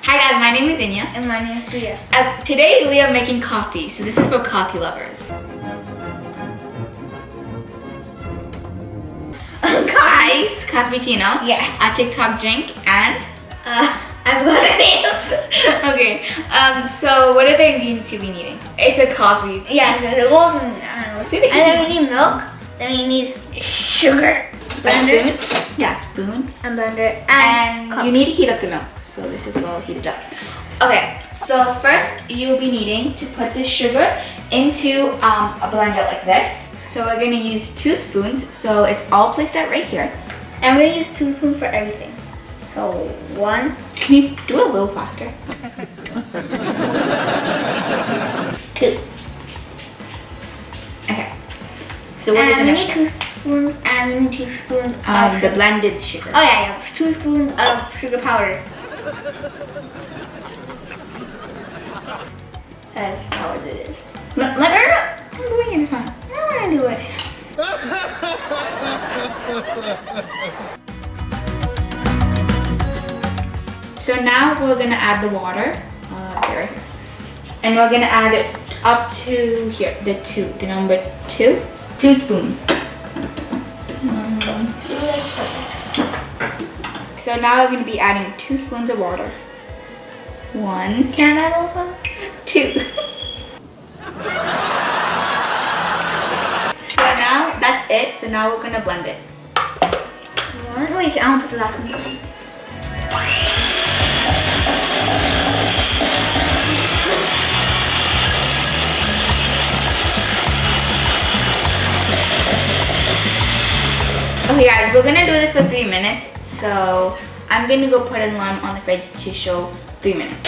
Hi guys, my name is Inya. And my name is Priya. Today we are making coffee, so this is for coffee lovers. Ice cappuccino. Yeah. A TikTok drink and I've got a name. okay. So what are the ingredients you'll be needing? It's a coffee. Yeah, the golden. And then we need milk. Then we need sugar. Blender. Spoon. Yeah, spoon. And blender. And cup. you need to heat up the milk. So this is all heated up. Okay, so first you'll be needing to put the sugar into a blender like this. So we're gonna use 2 spoons. So it's all placed out right here. And we're gonna use 2 spoons for everything. So 1. Can you do it a little faster? 2. Okay. So what is the And we next need step? 2 spoons. And we need 2 spoons of The blended sugar. Oh yeah, 2 spoons of sugar powder. That's how it is. Let her. I'm doing it fine. I want to do it. So now we're gonna add the water here, and we're gonna add it up to here, the number 2 spoons. So now we're gonna be adding 2 spoons of water. 1, Can I add over? 2. So now that's it. So now we're gonna blend it. 1. Wait, I want to put the last one. Okay guys, we're gonna do this for 3 minutes. So I'm gonna go put an alarm on the fridge to show 3 minutes.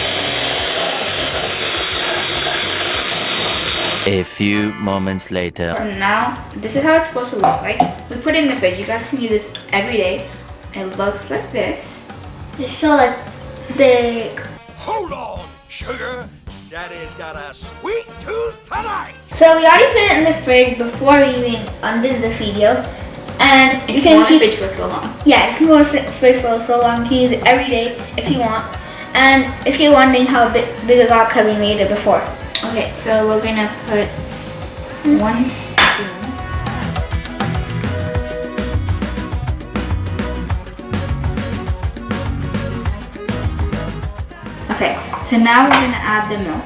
A few moments later. So now, this is how it's supposed to look like. We put it in the fridge. You guys can use this every day. It looks like this. It's so like thick. Hold on, sugar. Daddy's got a sweet tooth tonight. So we already put it in the fridge before we even did this video. And You can keep it for so long. Yeah, you can go in the fridge for so long. You can use it every day if you want. And if you're wondering how big it got, because we made it before. Okay, so we're gonna put 1 spoon. Okay, so now we're gonna add the milk.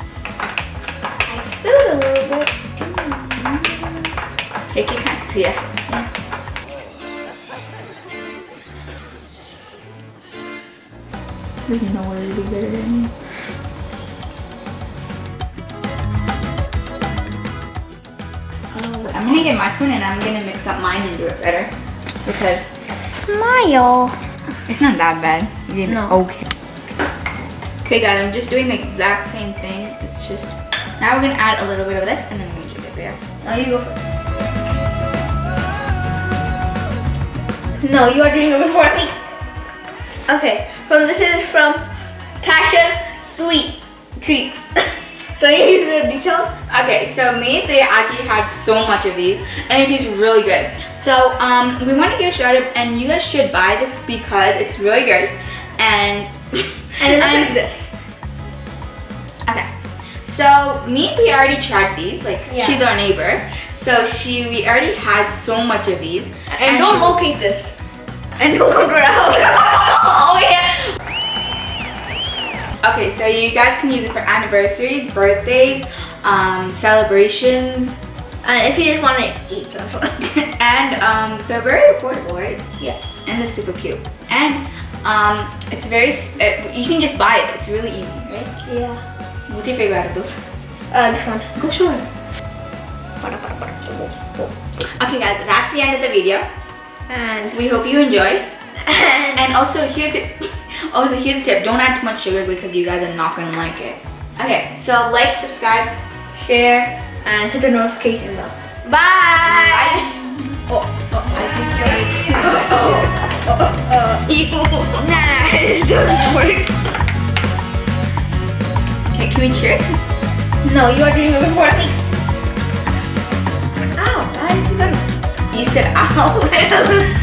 I spilled a little bit. Take your time, yeah. There's no way to do better than you. I'm gonna get my spoon and I'm gonna mix up mine and do it better. Because Smile. it's not that bad. You know, No. okay. Okay guys, I'm just doing the exact same thing. It's just, now we're gonna add a little bit of this and then we're gonna do it there. Now you go first. No, you are doing it before me. Okay, this is from Tasha's Sweet Treats. So here's the details. Okay, so me, they actually had so much of these and it tastes really good. So we want to give a shout out and you guys should buy this because it's really good and And it looks like this. Okay, so me, we already tried these, like Yeah. she's our neighbor. So we already had so much of these. And don't locate this. And don't come to our house. Oh yeah. Okay, so you guys can use it for anniversaries, birthdays, celebrations. And if you just want to eat some. And they're very affordable, right? Yeah. And they're super cute. And it's very, you can just buy it. It's really easy, right? Yeah. What's your favorite out of those? This one. Go show it. Okay guys, that's the end of the video. And We hope you enjoyed. And also here's a tip. Don't add too much sugar because you guys are not gonna like it. Okay, so like, subscribe. share and hit the notification bell. Bye. Bye. Nah, it doesn't work. Okay, can we cheers? No, you are doing it before me. You said ow.